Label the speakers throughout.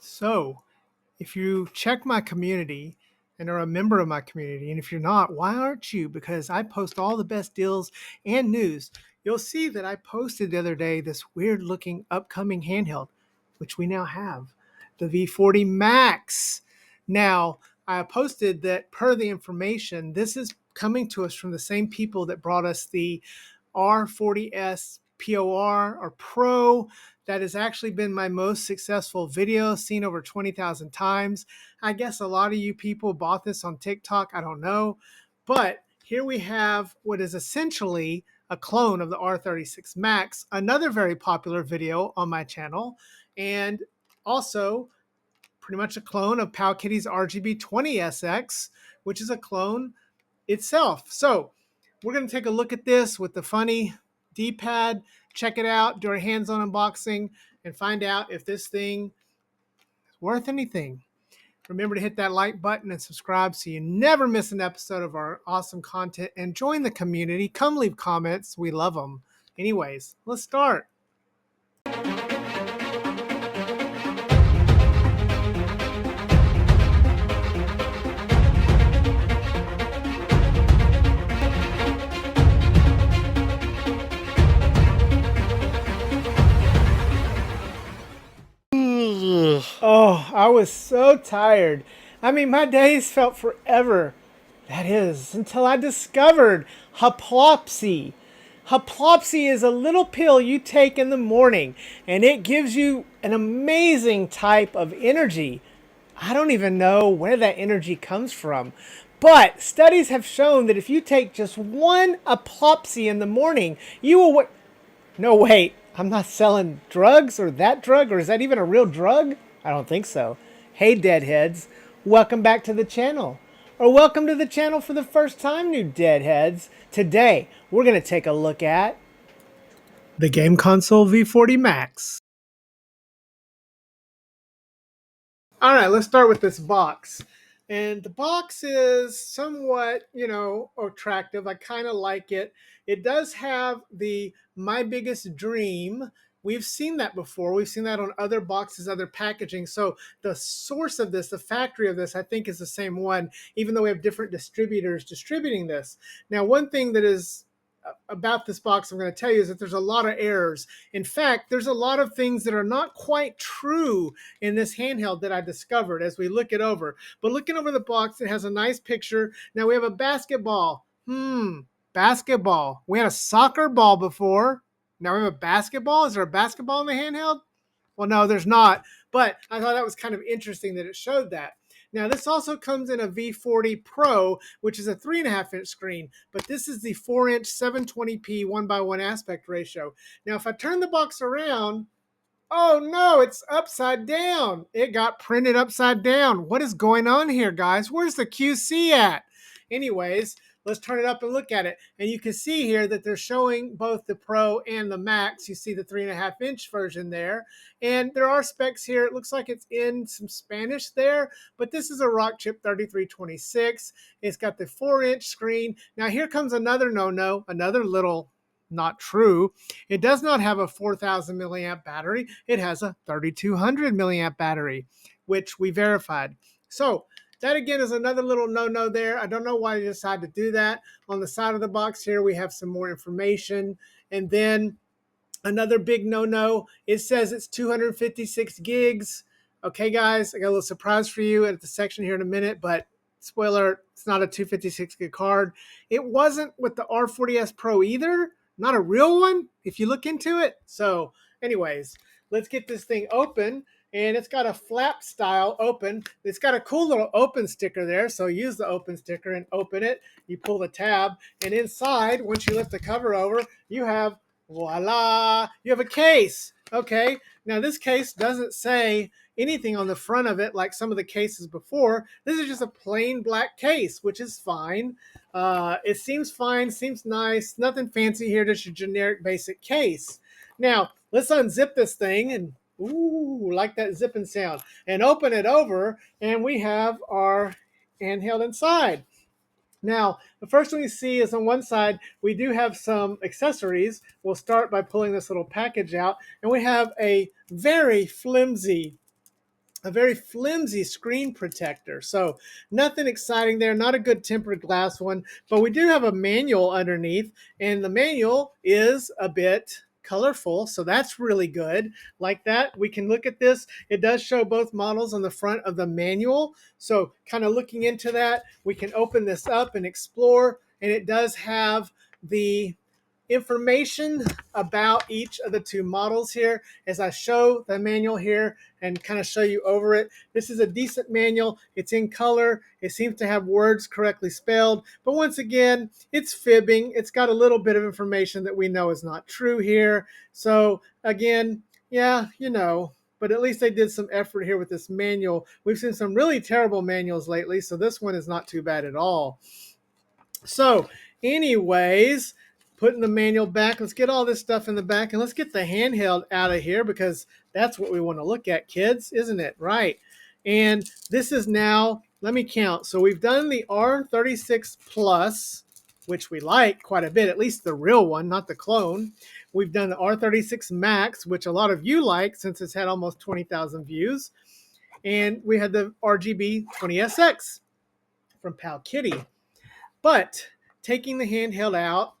Speaker 1: So, if you check my community and are a member of my community, and if you're not, why aren't you? Because I post all the best deals and news. You'll see that I posted the other day this weird looking upcoming handheld, which we now have, the V40 Maxx. Now, I posted that per the information, this is coming to us from the same people that brought us the R40S POR or Pro. That has actually been my most successful video, seen over 20,000 times. I guess a lot of you people bought this on TikTok. I don't know. But here we have what is essentially a clone of the R36 Max, another very popular video on my channel, and also pretty much a clone of Powkitty's RGB20SX, which is a clone itself. So we're going to take a look at this with the funny D-pad, check it out, do our hands-on unboxing, and find out if this thing is worth anything. Remember to hit that like button and subscribe so you never miss an episode of our awesome content, and join the community. Come leave comments. We love them. Anyways, let's start. Oh, I was so tired. I mean, my days felt forever. That is, until I discovered Haplopsi. Haplopsi is a little pill you take in the morning, and it gives you an amazing type of energy. I don't even know where that energy comes from. But studies have shown that if you take just one Haplopsi in the morning, you will... No, wait. I'm not selling drugs or that drug, or is that even a real drug? I don't think so. Hey, deadheads. Welcome back to the channel. Or welcome to the channel for the first time, new deadheads. Today, we're going to take a look at the game console V40 Maxx. All right, let's start with this box. And the box is somewhat, attractive. I kind of like it. It does have the My Biggest Dream. We've seen that before. We've seen that on other boxes, other packaging. So the source of this, the factory of this, I think is the same one, even though we have different distributors distributing this. Now, one thing that is about this box I'm going to tell you is that there's a lot of errors. In fact, there's a lot of things that are not quite true in this handheld that I discovered as we look it over. But looking over the box, it has a nice picture. Now we have a basketball. Basketball. We had a soccer ball before. Now we have a basketball. Is there a basketball in the handheld? Well, no, there's not. But I thought that was kind of interesting that it showed that. Now, this also comes in a V40 Pro, which is a 3.5-inch screen, but this is the 4-inch 720p 1:1 aspect ratio. Now, if I turn the box around, oh no, it's upside down. It got printed upside down. What is going on here, guys? Where's the QC at? Anyways, let's turn it up and look at it. And you can see here that they're showing both the Pro and the Max. You see the 3.5-inch version there. And there are specs here. It looks like it's in some Spanish there, but this is a Rockchip 3326. It's got the 4-inch screen. Now here comes another no-no, another little not true. It does not have a 4,000 milliamp battery. It has a 3,200 milliamp battery, which we verified. So that again is another little no-no there. I don't know why they decided to do that. On the side of the box here, we have some more information. And then another big no-no, it says it's 256 gigs. Okay, guys, I got a little surprise for you at the section here in a minute, but spoiler, it's not a 256 gig card. It wasn't with the R40S Pro either. Not a real one, if you look into it. So anyways, let's get this thing open. And it's got a flap style open. It's got a cool little open sticker there. So use the open sticker and open it. You pull the tab. And inside, once you lift the cover over, you have, voila, you have a case. Okay, now this case doesn't say anything on the front of it like some of the cases before. This is just a plain black case, which is fine. It seems fine, seems nice. Nothing fancy here, just a generic basic case. Now, let's unzip this thing and ooh, like that zipping sound, and open it over, and we have our handheld inside. Now, the first thing we see is on one side, we do have some accessories. We'll start by pulling this little package out, and we have a very flimsy a very flimsy screen protector. So nothing exciting there, not a good tempered glass one, but we do have a manual underneath, and the manual is a bit colorful, so that's really good. Like that, we can look at this. It does show both models on the front of the manual. So kind of looking into that, we can open this up and explore, and it does have the information about each of the two models here as I show the manual here and kind of show you over it. This is a decent manual. It's in color. It seems to have words correctly spelled, but once again, it's fibbing. It's got a little bit of information that we know is not true here. So again, yeah, you know, but at least they did some effort here with this manual. We've seen some really terrible manuals lately, so this one is not too bad at all. So anyways, putting the manual back, let's get all this stuff in the back, and let's get the handheld out of here because that's what we want to look at, kids, isn't it? Right. And this is now, let me count. So we've done the R36 Plus, which we like quite a bit, at least the real one, not the clone. We've done the R36 Max, which a lot of you like since it's had almost 20,000 views. And we had the RGB 20SX from Pal Kitty. But taking the handheld out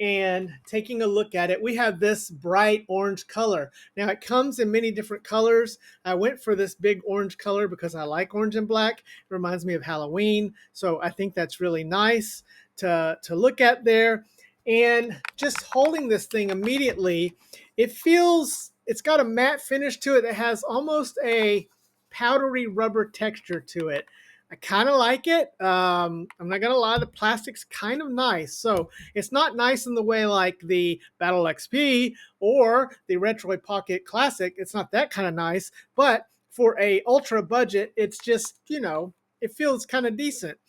Speaker 1: and taking a look at it, we have this bright orange color. Now it comes in many different colors. I went for this big orange color because I like orange and black. It reminds me of Halloween. So I think that's really nice to look at there. And just holding this thing immediately, it's got a matte finish to it that has almost a powdery rubber texture to it. I kind of like it. I'm not going to lie, the plastic's kind of nice. So it's not nice in the way like the Battle XP or the Retroid Pocket Classic. It's not that kind of nice. But for a ultra budget, it's just, you know, it feels kind of decent.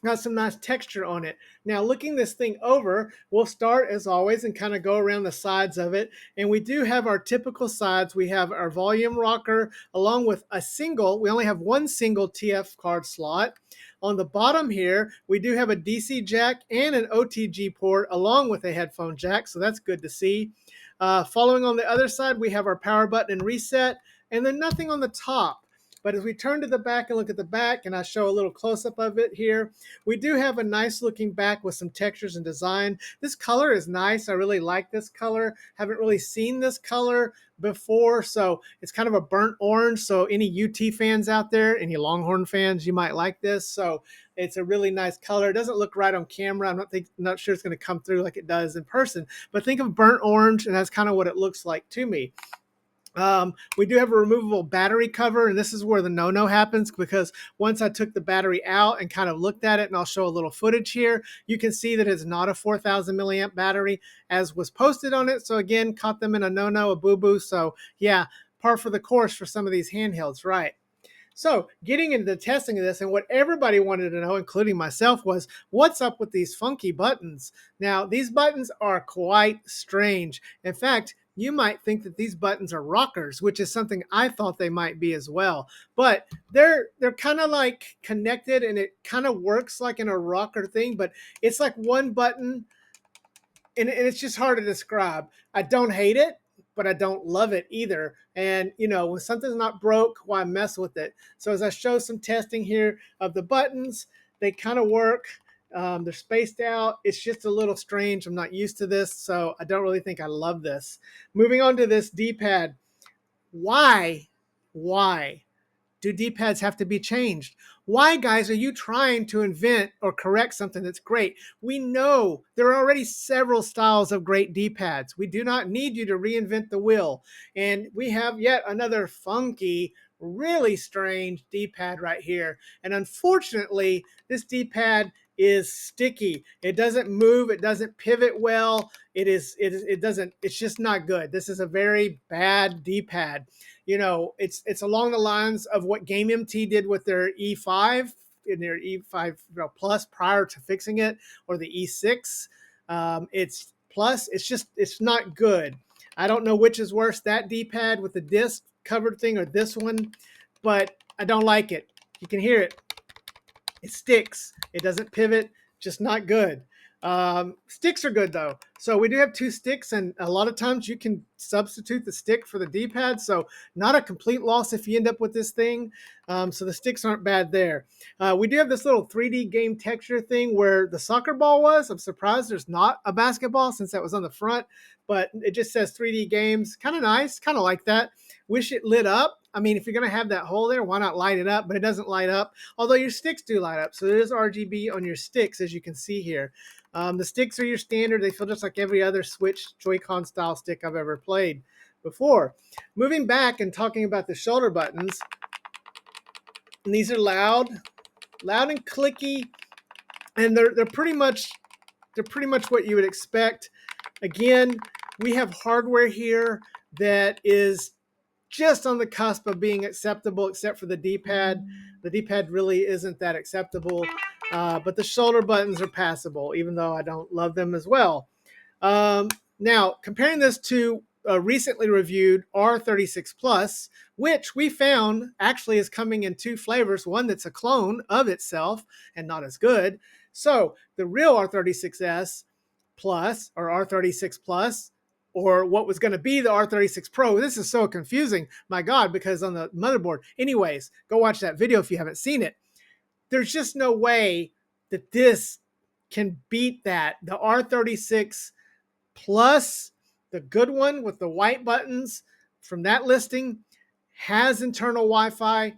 Speaker 1: Got some nice texture on it. Now looking this thing over, we'll start as always and kind of go around the sides of it. And we do have our typical sides. We have our volume rocker along with we only have one single TF card slot. On the bottom here, we do have a DC jack and an OTG port along with a headphone jack. So that's good to see. Following on the other side, we have our power button and reset, and then nothing on the top. But as we turn to the back and look at the back, and I show a little close-up of it here, we do have a nice looking back with some textures and design. This color is nice. I really like this color. Haven't really seen this color before, so it's kind of a burnt orange. So any UT fans out there, any Longhorn fans, you might like this. So it's a really nice color. It doesn't look right on camera. I'm not sure it's going to come through like it does in person, but think of burnt orange, and that's kind of what it looks like to me. We do have a removable battery cover, and this is where the no-no happens because once I took the battery out and kind of looked at it, and I'll show a little footage here, you can see that it's not a 4,000 milliamp battery as was posted on it. So again, caught them in a no-no, a boo-boo. So yeah, par for the course for some of these handhelds, right? So getting into the testing of this, and what everybody wanted to know, including myself, was what's up with these funky buttons? Now, these buttons are quite strange. In fact, you might think that these buttons are rockers, which is something I thought they might be as well. But they're kind of like connected, and it kind of works like in a rocker thing, but it's like one button, and it's just hard to describe. I don't hate it, but I don't love it either. And, you know, when something's not broke, why mess with it? So as I show some testing here of the buttons, they kind of work. They're spaced out. It's just a little strange. I'm not used to this, so I don't really think I love this. Moving on to this D-pad. Why do D-pads have to be changed? Why, guys, are you trying to invent or correct something that's great? We know there are already several styles of great D-pads. We do not need you to reinvent the wheel. And we have yet another funky, really strange D-pad right here. And unfortunately, this D-pad is sticky. It doesn't move. It doesn't pivot well. It's just not good. This is a very bad D-pad. You know, it's along the lines of what GameMT did with their E5 in their E5 Plus prior to fixing it, or the E6. It's Plus. It's not good. I don't know which is worse, that D-pad with the disc covered thing or this one, but I don't like it. You can hear it. It sticks. It doesn't pivot. Just not good. Sticks are good though. So we do have 2 sticks, and a lot of times you can substitute the stick for the D-pad. So not a complete loss if you end up with this thing. So the sticks aren't bad there. We do have this little 3D game texture thing where the soccer ball was. I'm surprised there's not a basketball since that was on the front, but it just says 3D games. Kind of nice, kind of like that. Wish it lit up. I mean, if you're going to have that hole there, why not light it up? But it doesn't light up, although your sticks do light up. So there is RGB on your sticks, as you can see here. The sticks are your standard. They feel just like every other Switch Joy-Con style stick I've ever played before. Moving back and talking about the shoulder buttons, and these are loud and clicky, and they're pretty much what you would expect. Again, we have hardware here that is just on the cusp of being acceptable, except for the D-pad. The D-pad really isn't that acceptable, but the shoulder buttons are passable, even though I don't love them as well. Now, comparing this to a recently reviewed R36 Plus, which we found actually is coming in 2 flavors, one that's a clone of itself and not as good. So the real R36S Plus, or R36 Plus, or what was going to be the R36 Pro. This is so confusing, my God, because on the motherboard. Anyways, go watch that video if you haven't seen it. There's just no way that this can beat that. The R36 Plus, the good one with the white buttons from that listing, has internal Wi-Fi.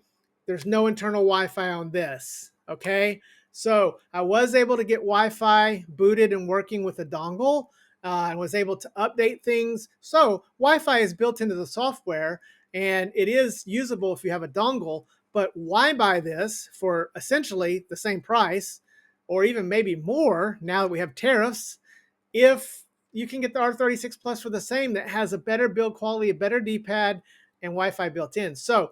Speaker 1: There's no internal Wi-Fi on this, okay? So I was able to get Wi-Fi booted and working with a dongle, and was able to update things. So Wi-Fi is built into the software, and it is usable if you have a dongle. But why buy this for essentially the same price, or even maybe more now that we have tariffs, if you can get the R36 Plus for the same, that has a better build quality, a better D-pad, and Wi-Fi built in. So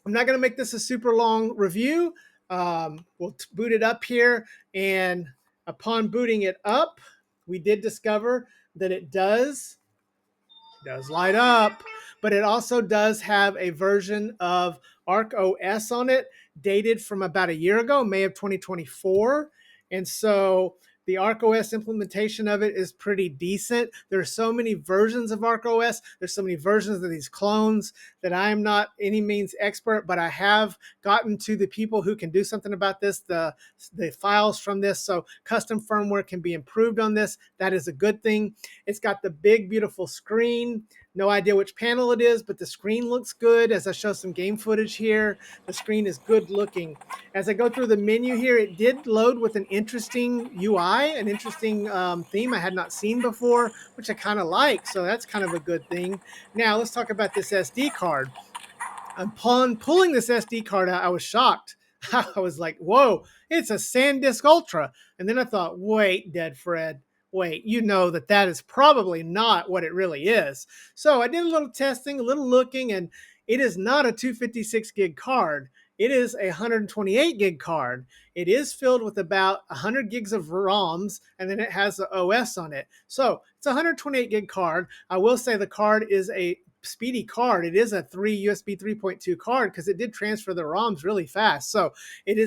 Speaker 1: I'm not going to make this a super long review. We'll boot it up here, and upon booting it up, we did discover that it does light up, but it also does have a version of ArkOS on it, dated from about a year ago, May of 2024. And so the ArkOS implementation of it is pretty decent. There's so many versions of ArkOS. There's so many versions of these clones that I am not any means expert, but I have gotten to the people who can do something about this, the files from this. So custom firmware can be improved on this. That is a good thing. It's got the big, beautiful screen. No idea which panel it is, but the screen looks good. As I show some game footage here, the screen is good looking. As I go through the menu here, it did load with an interesting UI, an interesting theme I had not seen before, which I kind of like. So that's kind of a good thing. Now let's talk about this SD card. Upon pulling this SD card out, I was shocked. I was like, whoa, it's a SanDisk Ultra. And then I thought, wait, Dead Fred, wait, you know that is probably not what it really is. So I did a little testing, a little looking, and it is not a 256 gig card. It is a 128 gig card. It is filled with about 100 gigs of ROMs, and then it has the OS on it. So it's a 128 gig card. I will say the card is a speedy card. It is a USB 3.2 card because it did transfer the ROMs really fast. So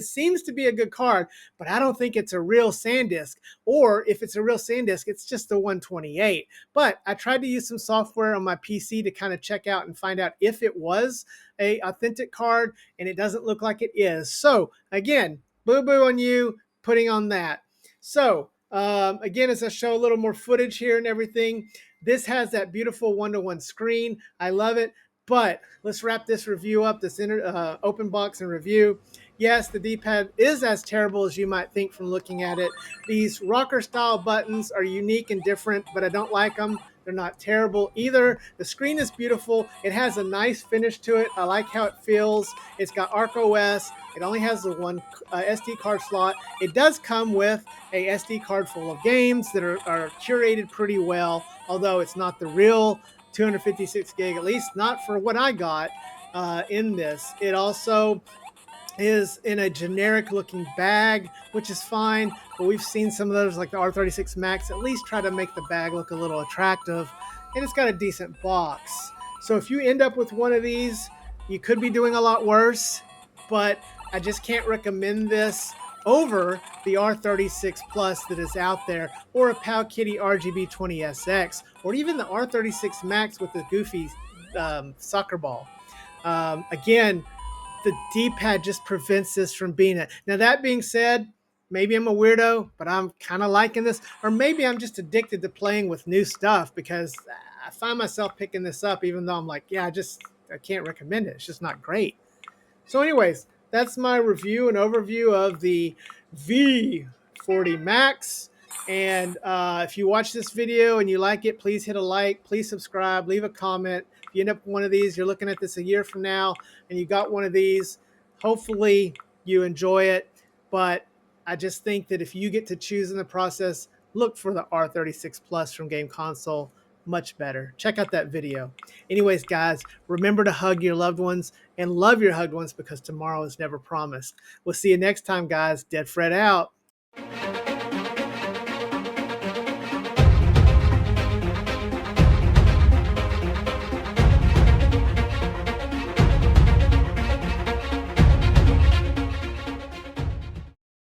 Speaker 1: seems to be a good card, but I don't think it's a real SanDisk. Or if it's a real SanDisk, it's just a 128. But I tried to use some software on my PC to kind of check out and find out if it was a authentic card, and it doesn't look like it is. So again, boo-boo on you putting on that. So again, as I show a little more footage here and everything, this has that beautiful one-to-one screen. I love it. But let's wrap this review up, this open box and review. Yes, the D-pad is as terrible as you might think from looking at it. These rocker-style buttons are unique and different, but I don't like them. They're not terrible either. The screen is beautiful. It has a nice finish to it. I like how it feels. It's got ArkOS. It only has the one SD card slot. It does come with a SD card full of games that are curated pretty well, although it's not the real 256 gig, at least not for what I got in this. It also is in a generic looking bag, which is fine, but we've seen some of those like the R36 Maxx at least try to make the bag look a little attractive, and it's got a decent box. So if you end up with one of these, you could be doing a lot worse, but I just can't recommend this over the R36 Plus that is out there, or a Powkitty RGB20SX, or even the R36 Max with the goofy soccer ball. Again, the D-pad just prevents this from being it. Now, that being said, maybe I'm a weirdo, but I'm kind of liking this. Or maybe I'm just addicted to playing with new stuff because I find myself picking this up even though I'm like, yeah, I can't recommend it. It's just not great. So anyways, that's my review and overview of the V40 Maxx. And if you watch this video and you like it, please hit a like, please subscribe, leave a comment. If you end up with one of these, you're looking at this a year from now and you got one of these, hopefully you enjoy it. But I just think that if you get to choose in the process, look for the R36 Plus from Game Console. Much better. Check out that video. Anyways, guys, remember to hug your loved ones and love your hugged ones because tomorrow is never promised. We'll see you next time, guys. Dead Fred out.